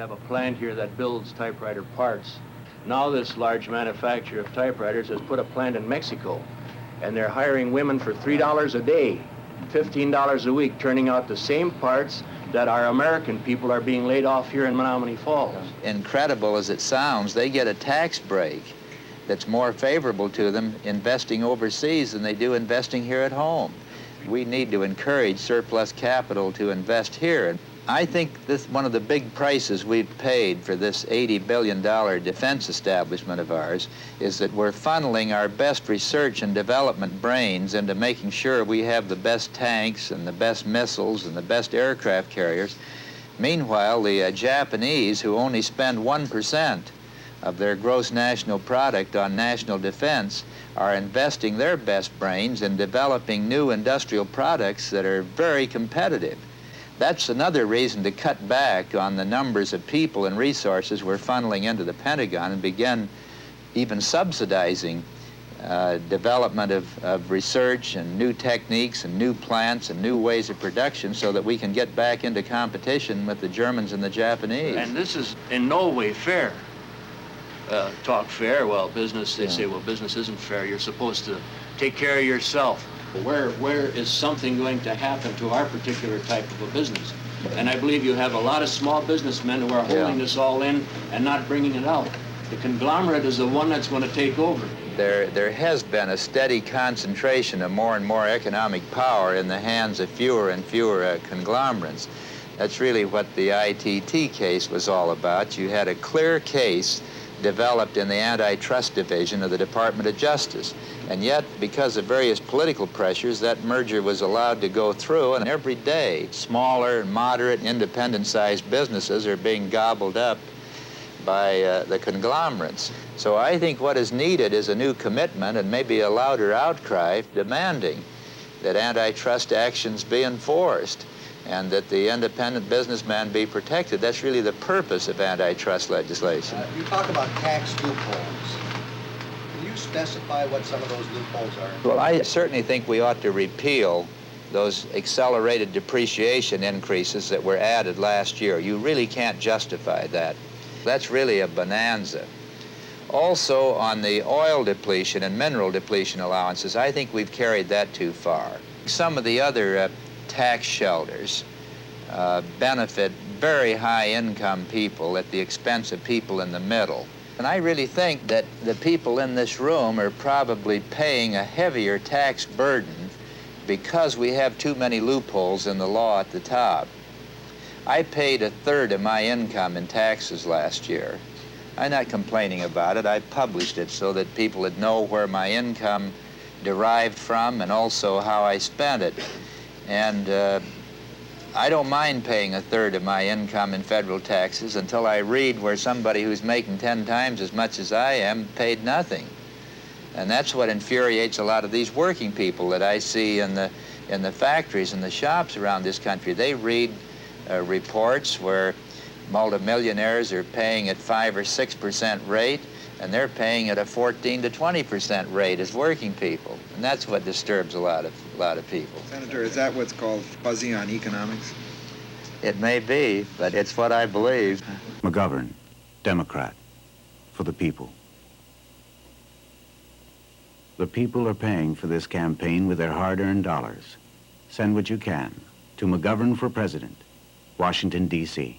have a plant here that builds typewriter parts. Now this large manufacturer of typewriters has put a plant in Mexico, and they're hiring women for $3 a day, $15 a week, turning out the same parts that our American people are being laid off here in Menominee Falls. Incredible as it sounds, they get a tax break that's more favorable to them investing overseas than they do investing here at home. We need to encourage surplus capital to invest here. I think this one of the big prices we've paid for this $80 billion defense establishment of ours is that we're funneling our best research and development brains into making sure we have the best tanks and the best missiles and the best aircraft carriers. Meanwhile, the Japanese, who only spend 1% of their gross national product on national defense, are investing their best brains in developing new industrial products that are very competitive. That's another reason to cut back on the numbers of people and resources we're funneling into the Pentagon and begin even subsidizing development of research and new techniques and new plants and new ways of production so that we can get back into competition with the Germans and the Japanese. And this is in no way fair. Talk fair, well, business, they say, well, business isn't fair. You're supposed to take care of yourself. Where is something going to happen to our particular type of a business? And I believe you have a lot of small businessmen who are holding this all in and not bringing it out. The conglomerate is the one that's going to take over. There has been a steady concentration of more and more economic power in the hands of fewer and fewer conglomerates. That's really what the ITT case was all about. You had a clear case developed in the antitrust division of the Department of Justice. And yet, because of various political pressures, that merger was allowed to go through, and every day, smaller, moderate, independent-sized businesses are being gobbled up by the conglomerates. So I think what is needed is a new commitment and maybe a louder outcry demanding that antitrust actions be enforced and that the independent businessman be protected. That's really the purpose of antitrust legislation. You talk about tax loopholes. Can you specify what some of those loopholes are? Well, I certainly think we ought to repeal those accelerated depreciation increases that were added last year. You really can't justify that. That's really a bonanza. Also, on the oil depletion and mineral depletion allowances, I think we've carried that too far. Some of the other tax shelters benefit very high-income people at the expense of people in the middle. And I really think that the people in this room are probably paying a heavier tax burden because we have too many loopholes in the law at the top. I paid 1/3 of my income in taxes last year. I'm not complaining about it. I published it so that people would know where my income derived from and also how I spent it. And I don't mind paying 1/3 of my income in federal taxes until I read where somebody who's making 10 times as much as I am paid nothing. And that's what infuriates a lot of these working people that I see in the factories and the shops around this country. They read reports where multimillionaires are paying at 5 or 6% rate, and they're paying at a 14 to 20% rate as working people. And that's what disturbs a lot of people. Senator, is that what's called fuzzy on economics? It may be, but it's what I believe. McGovern, Democrat, for the people. The people are paying for this campaign with their hard-earned dollars. Send what you can to McGovern for President, Washington, D.C.